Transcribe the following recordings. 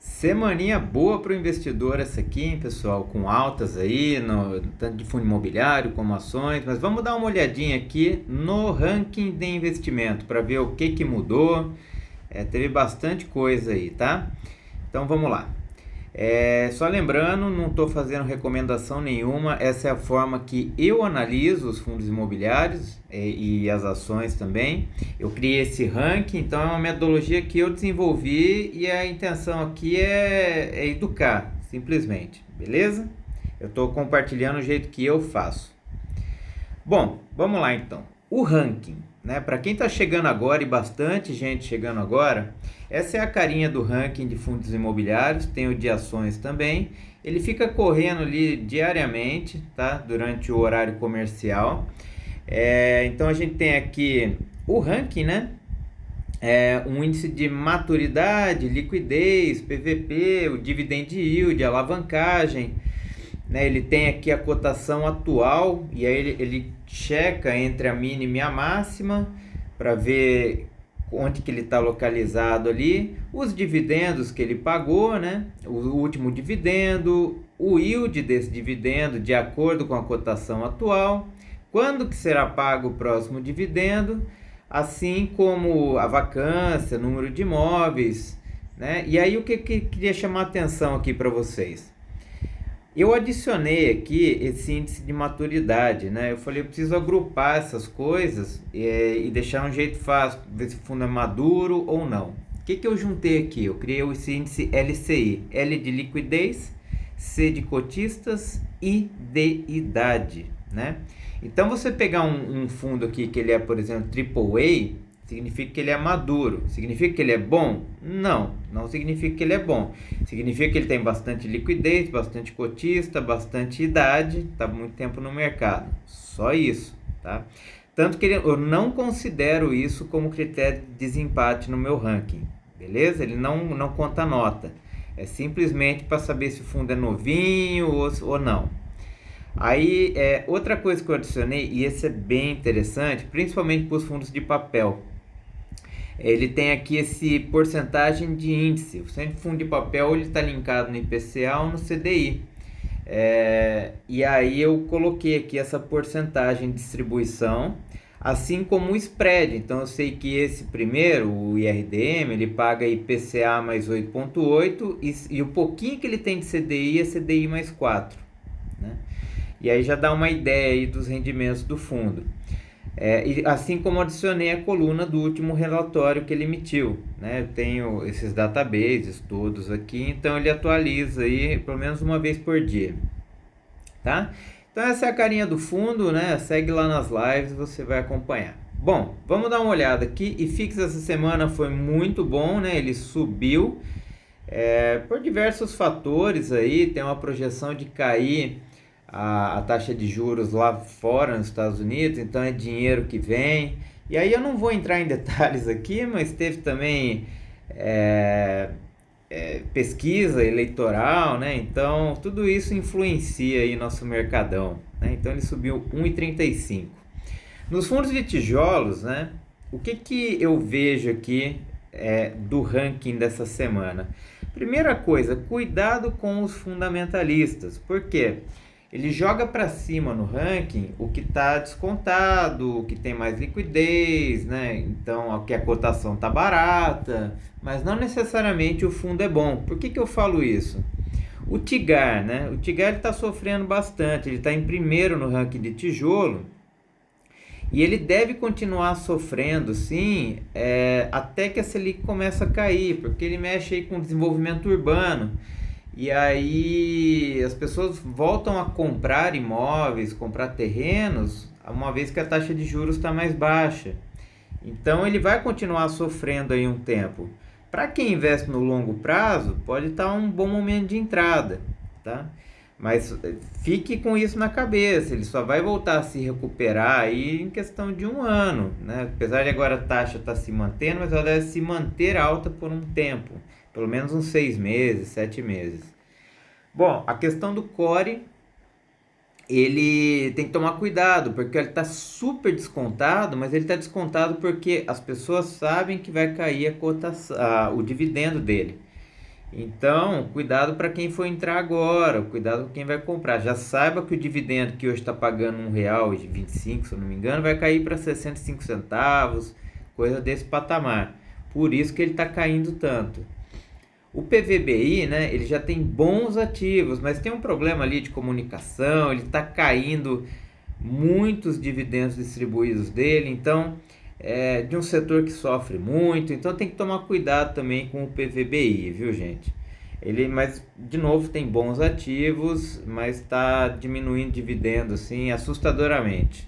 Semaninha boa para o investidor essa aqui, hein, pessoal, com altas aí, tanto de fundo imobiliário como ações, mas vamos dar uma olhadinha aqui no ranking de investimento para ver o que mudou. Teve bastante coisa aí, tá? Então vamos lá. Só lembrando, não estou fazendo recomendação nenhuma, essa é a forma que eu analiso os fundos imobiliários e as ações também. Eu criei esse ranking, então é uma metodologia que eu desenvolvi e a intenção aqui é educar, simplesmente, beleza? Eu estou compartilhando o jeito que eu faço. Bom, vamos lá então. O ranking, né? Para quem está chegando agora e bastante gente chegando agora, essa é a carinha do ranking de fundos imobiliários, tem o de ações também. Ele fica correndo ali diariamente, tá? Durante o horário comercial. Então a gente tem aqui o ranking, né? Um índice de maturidade, liquidez, PVP, o dividend yield, alavancagem, né? Ele tem aqui a cotação atual e aí ele checa entre a mínima e a máxima para ver onde que ele está localizado ali, os dividendos que ele pagou, né? O último dividendo, o yield desse dividendo de acordo com a cotação atual, quando que será pago o próximo dividendo, assim como a vacância, número de imóveis, né? E aí o que queria chamar a atenção aqui para vocês? Eu adicionei aqui esse índice de maturidade, né? Eu falei, eu preciso agrupar essas coisas e deixar um jeito fácil, ver se o fundo é maduro ou não. O que eu juntei aqui? Eu criei esse índice LCI, L de liquidez, C de cotistas, I de idade, né? Então, você pegar um fundo aqui que ele é, por exemplo, AAA, significa que ele é maduro. Significa que ele é bom? Não, não significa que ele é bom. Significa que ele tem bastante liquidez, bastante cotista, bastante idade, está muito tempo no mercado. Só isso, tá? Tanto que eu não considero isso como critério de desempate no meu ranking, beleza? Ele não conta nota. É simplesmente para saber se o fundo é novinho ou não. Aí, outra coisa que eu adicionei, e esse é bem interessante, principalmente para os fundos de papel. Ele tem aqui esse porcentagem de índice. O centro de fundo de papel ele está linkado no IPCA ou no CDI. E aí eu coloquei aqui essa porcentagem de distribuição, assim como o spread. Então eu sei que esse primeiro, o IRDM, ele paga IPCA mais 8,8 e o pouquinho que ele tem de CDI é CDI mais 4. Né? E aí já dá uma ideia aí dos rendimentos do fundo. E assim como adicionei a coluna do último relatório que ele emitiu, né? Eu tenho esses databases todos aqui, então ele atualiza aí pelo menos uma vez por dia, tá? Então essa é a carinha do fundo, né? Segue lá nas lives, você vai acompanhar. Bom, vamos dar uma olhada aqui. IFIX essa semana foi muito bom, né? Ele subiu por diversos fatores aí, tem uma projeção de cair a taxa de juros lá fora nos Estados Unidos, então é dinheiro que vem. E aí eu não vou entrar em detalhes aqui, mas teve também pesquisa eleitoral, né? Então tudo isso influencia aí nosso mercadão, né? Então ele subiu 1,35. Nos fundos de tijolos, né? O que eu vejo aqui do ranking dessa semana? Primeira coisa, cuidado com os fundamentalistas. Por quê? Ele joga para cima no ranking o que está descontado, o que tem mais liquidez, né? Então aqui a cotação está barata, mas não necessariamente o fundo é bom. Por que eu falo isso? O Tigar, né? O Tigar está sofrendo bastante, ele está em primeiro no ranking de tijolo e ele deve continuar sofrendo, sim, até que a Selic comece a cair, porque ele mexe aí com desenvolvimento urbano. E aí as pessoas voltam a comprar imóveis, comprar terrenos, uma vez que a taxa de juros está mais baixa. Então ele vai continuar sofrendo aí um tempo. Para quem investe no longo prazo, pode estar um bom momento de entrada, tá? Mas fique com isso na cabeça, ele só vai voltar a se recuperar aí em questão de um ano, né? Apesar de agora a taxa estar se mantendo, mas ela deve se manter alta por um tempo, pelo menos uns 6 meses, 7 meses. Bom, a questão do core, ele tem que tomar cuidado, porque ele está super descontado, mas ele está descontado porque as pessoas sabem que vai cair o dividendo dele. Então, cuidado para quem for entrar agora, cuidado com quem vai comprar. Já saiba que o dividendo que hoje está pagando R$ 1,25, se eu não me engano, vai cair para 65 centavos, coisa desse patamar. Por isso que ele está caindo tanto. O PVBI, né, ele já tem bons ativos, mas tem um problema ali de comunicação, ele está caindo muitos dividendos distribuídos dele, então de um setor que sofre muito, então tem que tomar cuidado também com o PVBI, viu, gente? Ele, mas de novo tem bons ativos, mas está diminuindo dividendos assim assustadoramente.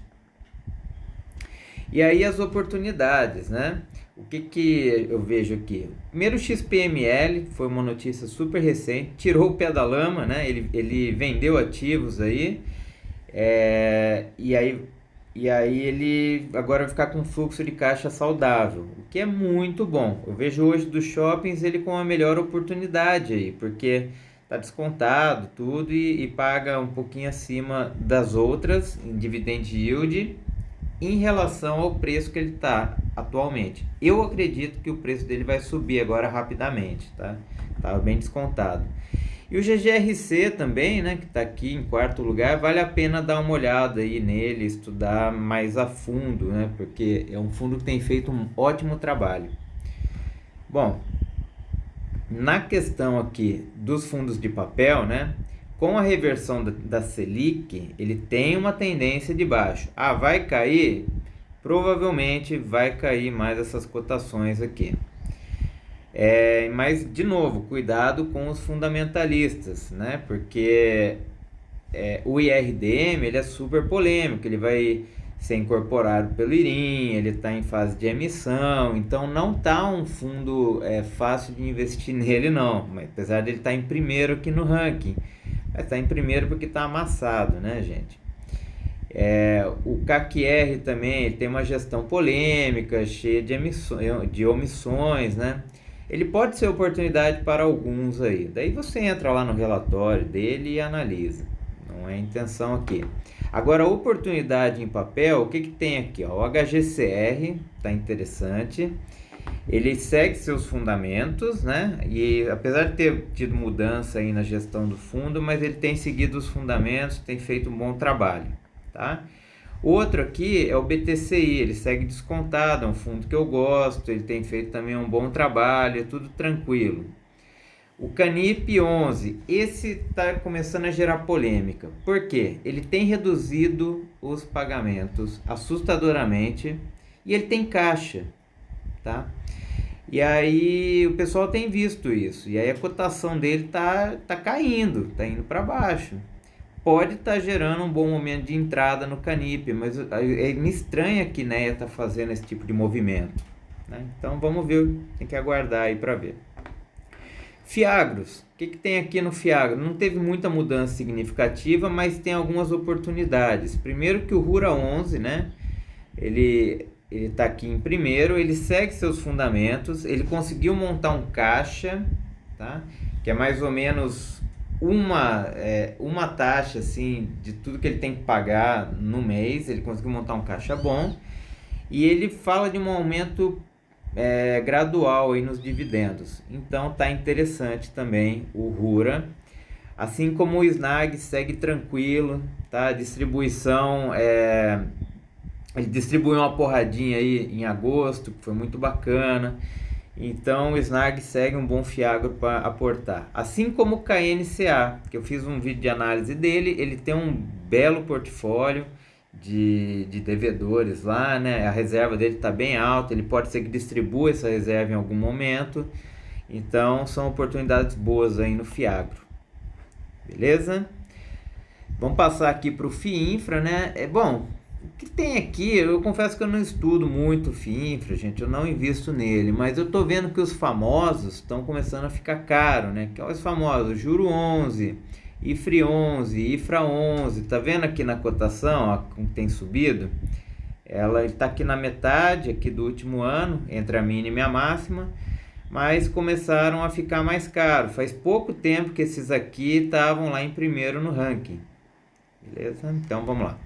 E aí as oportunidades, né? O que eu vejo aqui? Primeiro, o XPML foi uma notícia super recente, tirou o pé da lama, né? Ele vendeu ativos aí, e aí ele agora vai ficar com um fluxo de caixa saudável, o que é muito bom. Eu vejo hoje dos shoppings ele com a melhor oportunidade aí, porque tá descontado tudo e paga um pouquinho acima das outras em dividend yield em relação ao preço que ele está atualmente. Eu acredito que o preço dele vai subir agora rapidamente, tá? Estava bem descontado. E o GGRC também, né, que está aqui em quarto lugar, vale a pena dar uma olhada aí nele, estudar mais a fundo, né, porque é um fundo que tem feito um ótimo trabalho. Bom, na questão aqui dos fundos de papel, né, com a reversão da Selic, ele tem uma tendência de baixo. Ah, vai cair? Provavelmente vai cair mais essas cotações aqui. Mas, de novo, cuidado com os fundamentalistas, né? Porque o IRDM ele é super polêmico, ele vai ser incorporado pelo IRIM, ele está em fase de emissão, então não está um fundo fácil de investir nele não, mas, apesar de ele estar em primeiro aqui no ranking, mas está em primeiro porque está amassado, né, gente? O CAQR também ele tem uma gestão polêmica, cheia de omissões, né? Ele pode ser oportunidade para alguns aí. Daí você entra lá no relatório dele e analisa. Não é a intenção aqui. Agora, oportunidade em papel, o que tem aqui? Ó? O HGCR está interessante. Ele segue seus fundamentos, né? E apesar de ter tido mudança aí na gestão do fundo, mas ele tem seguido os fundamentos, tem feito um bom trabalho, tá? Outro aqui é o BTCI, ele segue descontado, é um fundo que eu gosto, ele tem feito também um bom trabalho, é tudo tranquilo. O Canip 11, esse está começando a gerar polêmica. Por quê? Ele tem reduzido os pagamentos assustadoramente e ele tem caixa, tá? E aí o pessoal tem visto isso, e aí a cotação dele tá caindo, tá indo para baixo. Pode estar gerando um bom momento de entrada no Canip, mas me estranha que Neia está fazendo esse tipo de movimento, né? Então vamos ver, tem que aguardar aí para ver. Fiagros, o que tem aqui no Fiagro? Não teve muita mudança significativa, mas tem algumas oportunidades. Primeiro que o Rura 11, né? Ele está aqui em primeiro, ele segue seus fundamentos, ele conseguiu montar um caixa, tá? Que é mais ou menos uma taxa assim de tudo que ele tem que pagar no mês. Ele conseguiu montar um caixa bom e ele fala de um aumento gradual aí nos dividendos, então tá interessante também o Rura, assim como o Snag segue tranquilo, tá? A distribuição ele distribuiu uma porradinha aí em agosto, que foi muito bacana. Então o Snag segue um bom fiagro para aportar. Assim como o KNCA, que eu fiz um vídeo de análise dele, ele tem um belo portfólio de devedores lá, né? A reserva dele está bem alta, ele pode ser que distribua essa reserva em algum momento. Então são oportunidades boas aí no fiagro. Beleza? Vamos passar aqui para o FIINFRA, né? Bom, o que tem aqui, eu confesso que eu não estudo muito o FIINFRA, gente, eu não invisto nele, mas eu tô vendo que os famosos estão começando a ficar caro, né? Que é os famosos Juro 11, IFRI 11, IFRA 11, tá vendo aqui na cotação, ó, como tem subido? Ele tá aqui na metade aqui do último ano, entre a mínima e a máxima, mas começaram a ficar mais caros. Faz pouco tempo que esses aqui estavam lá em primeiro no ranking. Beleza? Então vamos lá.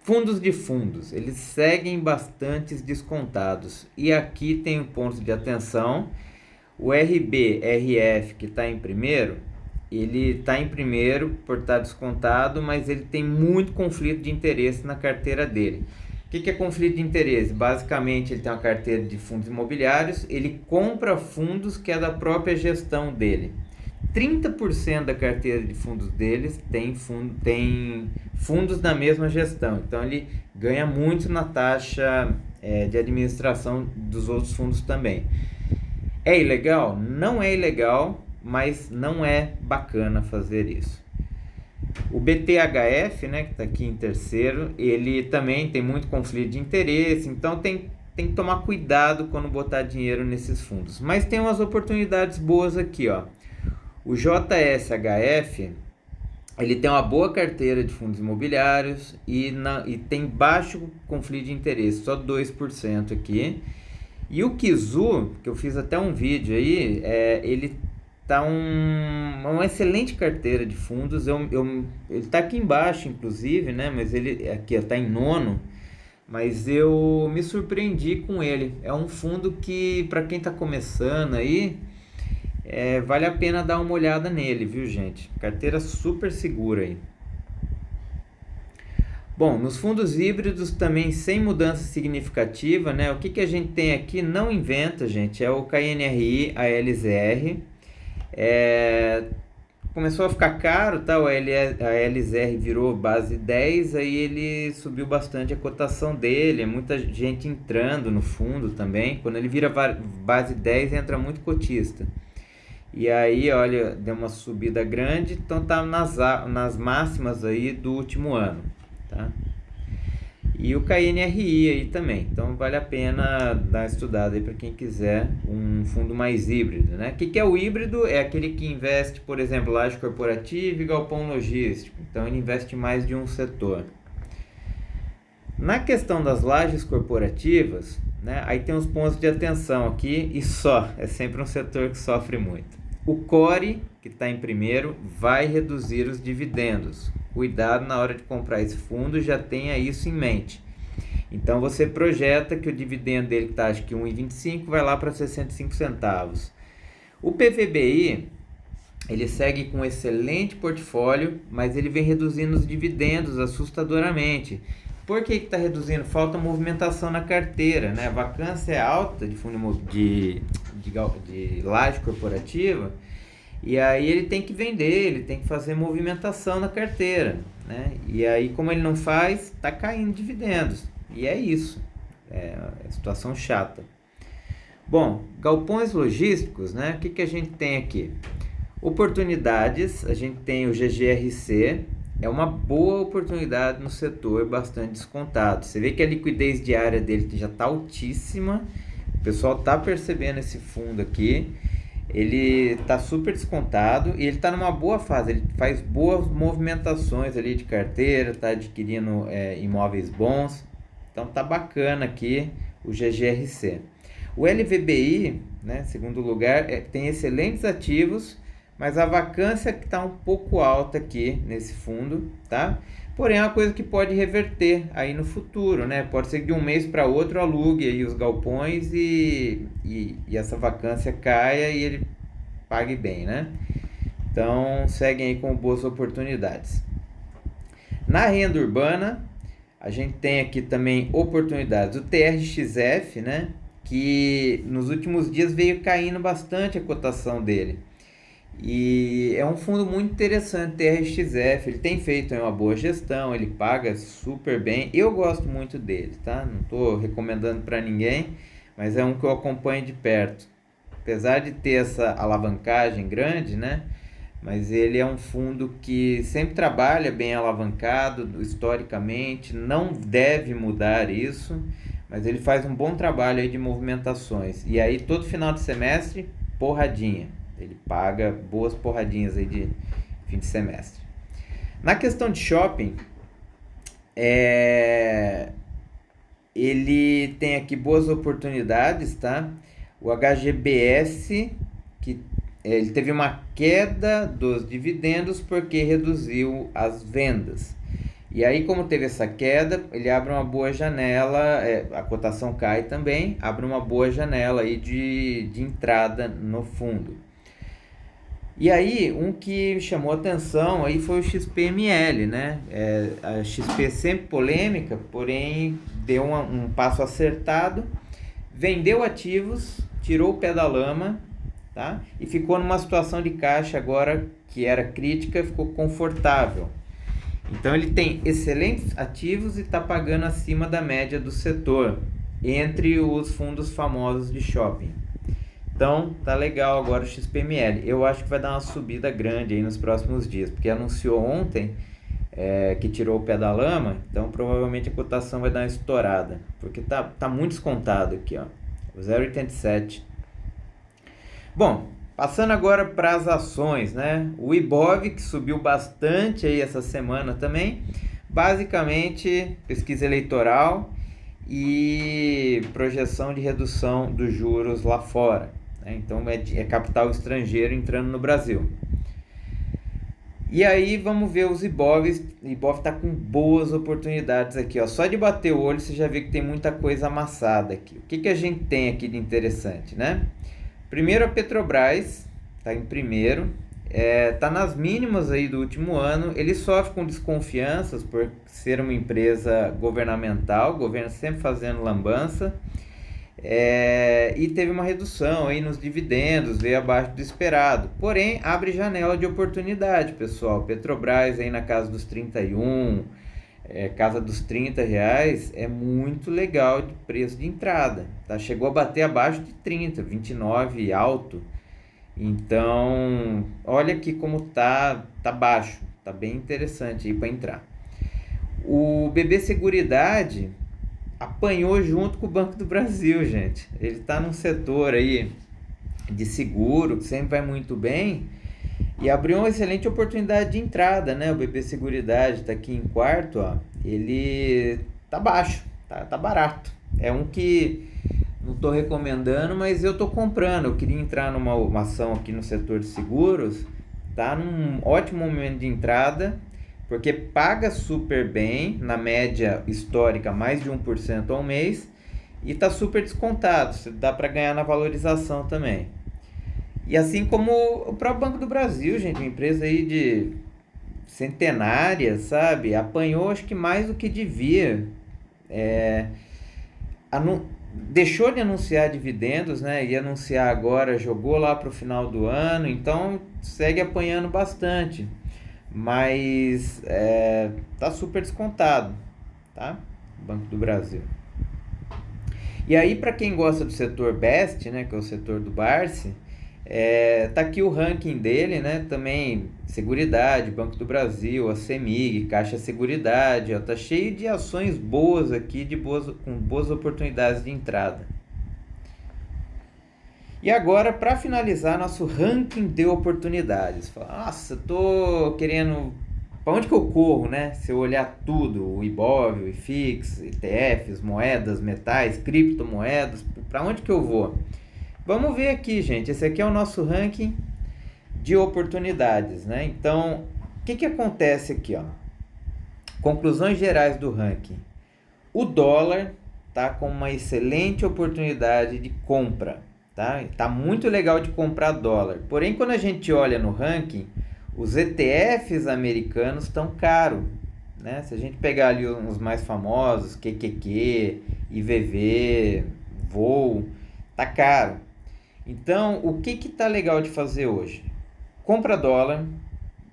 Fundos de fundos, eles seguem bastante descontados. E aqui tem pontos de atenção. O RBRF, que está em primeiro, ele está em primeiro por estar descontado, mas ele tem muito conflito de interesse na carteira dele. O que é conflito de interesse? Basicamente, ele tem uma carteira de fundos imobiliários, ele compra fundos que é da própria gestão dele. 30% da carteira de fundos deles tem fundos na mesma gestão. Então, ele ganha muito na taxa de administração dos outros fundos também. É ilegal? Não é ilegal, mas não é bacana fazer isso. O BTHF, né, que está aqui em terceiro, ele também tem muito conflito de interesse, então tem que tomar cuidado quando botar dinheiro nesses fundos. Mas tem umas oportunidades boas aqui, ó. O JSHF, ele tem uma boa carteira de fundos imobiliários e tem baixo conflito de interesse, só 2% aqui. E o Kizu, que eu fiz até um vídeo aí, ele tá uma excelente carteira de fundos. Ele tá aqui embaixo, inclusive, né? Mas ele aqui está em nono. Mas eu me surpreendi com ele. É um fundo que, para quem está começando aí, vale a pena dar uma olhada nele, viu, gente? Carteira super segura aí. Bom, nos fundos híbridos também sem mudança significativa, né? O que a gente tem aqui não inventa, gente, é o KNRI, a LZR. Começou a ficar caro, tá? A LZR virou base 10, aí ele subiu bastante a cotação dele, muita gente entrando no fundo também. Quando ele vira base 10, entra muito cotista. E aí, olha, deu uma subida grande, então tá nas máximas aí do último ano, tá? E o KNRI aí também, então vale a pena dar uma estudada aí para quem quiser um fundo mais híbrido, né? O que é o híbrido? É aquele que investe, por exemplo, laje corporativa e galpão logístico, então ele investe mais de um setor. Na questão das lajes corporativas, né, aí tem uns pontos de atenção aqui e é sempre um setor que sofre muito. O Core, que está em primeiro, vai reduzir os dividendos. Cuidado na hora de comprar esse fundo, já tenha isso em mente. Então você projeta que o dividendo dele, que está acho que 1,25, vai lá para 65 centavos. O PVBI, ele segue com um excelente portfólio, mas ele vem reduzindo os dividendos assustadoramente. Por que está reduzindo? Falta movimentação na carteira, né? A vacância é alta de fundo de laje corporativa, e aí ele tem que vender, ele tem que fazer movimentação na carteira, né? E aí, como ele não faz, está caindo dividendos. E é isso. É uma situação chata. Bom, galpões logísticos, né? O que a gente tem aqui? Oportunidades, a gente tem o GGRC, é uma boa oportunidade no setor, bastante descontado. Você vê que a liquidez diária dele já está altíssima, o pessoal está percebendo esse fundo aqui, ele está super descontado e ele está numa boa fase, ele faz boas movimentações ali de carteira, está adquirindo imóveis bons, então tá bacana aqui o GGRC. O LVBI, né, segundo lugar, tem excelentes ativos, mas a vacância que está um pouco alta aqui nesse fundo, tá? Porém, é uma coisa que pode reverter aí no futuro, né? Pode ser que de um mês para outro alugue aí os galpões e essa vacância caia e ele pague bem, né? Então, seguem aí com boas oportunidades. Na renda urbana, a gente tem aqui também oportunidades. O TRXF, né? Que nos últimos dias veio caindo bastante a cotação dele. E é um fundo muito interessante, TRXF, ele tem feito uma boa gestão, ele paga super bem, eu gosto muito dele, tá? Não estou recomendando para ninguém, mas é um que eu acompanho de perto. Apesar de ter essa alavancagem grande, né? Mas ele é um fundo que sempre trabalha bem alavancado, historicamente, não deve mudar isso, mas ele faz um bom trabalho aí de movimentações. E aí todo final de semestre, porradinha. Ele paga boas porradinhas aí de fim de semestre. Na questão de shopping, ele tem aqui boas oportunidades, tá? O HGBS, que ele teve uma queda dos dividendos porque reduziu as vendas. E aí, como teve essa queda, ele abre uma boa janela, a cotação cai também, abre uma boa janela aí de entrada no fundo. E aí, um que chamou atenção aí foi o XPML, né? A XP é sempre polêmica, porém deu um passo acertado, vendeu ativos, tirou o pé da lama, tá? E ficou numa situação de caixa agora que era crítica, ficou confortável. Então ele tem excelentes ativos e está pagando acima da média do setor, entre os fundos famosos de shopping. Então tá legal agora o XPML. Eu acho que vai dar uma subida grande aí nos próximos dias, porque anunciou ontem que tirou o pé da lama, então provavelmente a cotação vai dar uma estourada, porque tá muito descontado aqui, ó, 0,87. Bom, passando agora para as ações, né? O Ibov, que subiu bastante aí essa semana também, basicamente pesquisa eleitoral e projeção de redução dos juros lá fora, né? Então é capital estrangeiro entrando no Brasil. E aí vamos ver os Ibovs. O Ibov está com boas oportunidades aqui, ó. Só de bater o olho você já vê que tem muita coisa amassada aqui. O que a gente tem aqui de interessante, né? Primeiro a Petrobras, está em primeiro, está nas mínimas aí do último ano. Ele sofre com desconfianças por ser uma empresa governamental, o governo sempre fazendo lambança, e teve uma redução aí nos dividendos, veio abaixo do esperado. Porém, abre janela de oportunidade, pessoal. Petrobras aí na casa dos 31, casa dos R$30, é muito legal de preço de entrada, tá? Chegou a bater abaixo de 30, 29 alto. Então, olha aqui como tá baixo, tá bem interessante aí para entrar. O BB Seguridade apanhou junto com o Banco do Brasil, gente. Ele tá num setor aí de seguro, que sempre vai muito bem, e abriu uma excelente oportunidade de entrada, né? O BB Seguridade está aqui em quarto, ó. Ele tá baixo, tá barato. É um que não estou recomendando, mas eu estou comprando. Eu queria entrar numa ação aqui no setor de seguros. Tá num ótimo momento de entrada, porque paga super bem, na média histórica mais de 1% ao mês, e tá super descontado. Dá para ganhar na valorização também. E assim como o próprio Banco do Brasil, gente, uma empresa aí de centenária, sabe? Apanhou acho que mais do que devia. Deixou de anunciar dividendos, né? Ia anunciar agora, jogou lá para o final do ano, então segue apanhando bastante. Mas tá super descontado, tá? Banco do Brasil. E aí, para quem gosta do setor Best, né, que é o setor do Barsi, tá aqui o ranking dele, né? Também Seguridade, Banco do Brasil, a CEMIG, Caixa Seguridade, ó, tá cheio de ações boas aqui, com boas oportunidades de entrada. E agora, para finalizar nosso ranking de oportunidades, nossa, tô querendo, para onde que eu corro, né? Se eu olhar tudo, o Ibov, o IFIX, ETFs, moedas, metais, criptomoedas, para onde que eu vou? Vamos ver aqui, gente. Esse aqui é o nosso ranking de oportunidades, né? Então, o que acontece aqui, ó? Conclusões gerais do ranking. O dólar tá com uma excelente oportunidade de compra, tá? Tá muito legal de comprar dólar. Porém, quando a gente olha no ranking, os ETFs americanos estão caros, né? Se a gente pegar ali os mais famosos, QQQ, IVV, VOL, tá caro. Então, o que tá legal de fazer hoje? Compra dólar,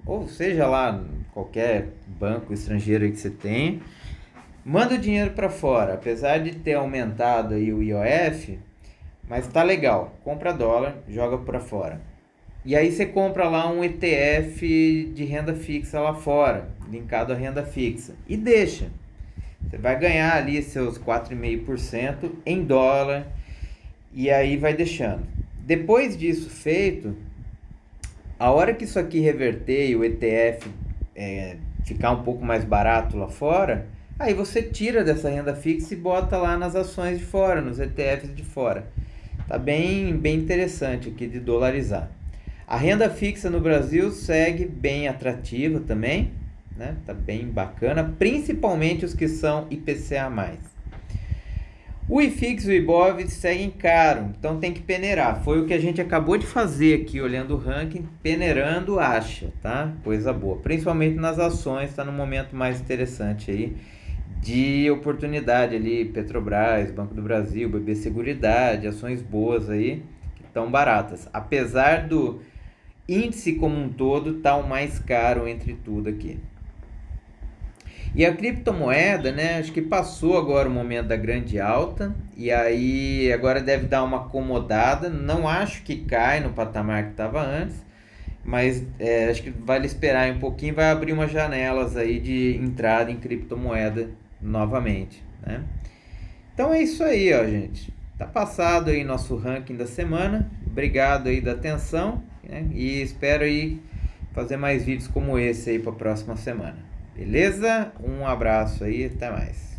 ou seja lá, qualquer banco estrangeiro aí que você tem, manda o dinheiro para fora. Apesar de ter aumentado aí o IOF, mas tá legal. Compra dólar, joga para fora. E aí você compra lá um ETF de renda fixa lá fora, linkado à renda fixa, e deixa. Você vai ganhar ali seus 4,5% em dólar, e aí vai deixando. Depois disso feito, a hora que isso aqui reverter e o ETF ficar um pouco mais barato lá fora, aí você tira dessa renda fixa e bota lá nas ações de fora, nos ETFs de fora. Tá bem interessante aqui de dolarizar. A renda fixa no Brasil segue bem atrativa também, né? Tá bem bacana, principalmente os que são IPCA+. O IFIX e o Ibov seguem caro, então tem que peneirar. Foi o que a gente acabou de fazer aqui, olhando o ranking, peneirando acha, tá? Coisa boa. Principalmente nas ações, está no momento mais interessante aí de oportunidade ali, Petrobras, Banco do Brasil, BB Seguridade, ações boas aí, que estão baratas. Apesar do índice como um todo tá o mais caro entre tudo aqui. E a criptomoeda, né, acho que passou agora o momento da grande alta, e aí agora deve dar uma acomodada, não acho que cai no patamar que estava antes, mas acho que vale esperar um pouquinho, vai abrir umas janelas aí de entrada em criptomoeda novamente, né? Então é isso aí, ó, gente. Tá passado aí nosso ranking da semana. Obrigado aí da atenção, né? E espero aí fazer mais vídeos como esse aí para a próxima semana. Beleza? Um abraço aí, até mais.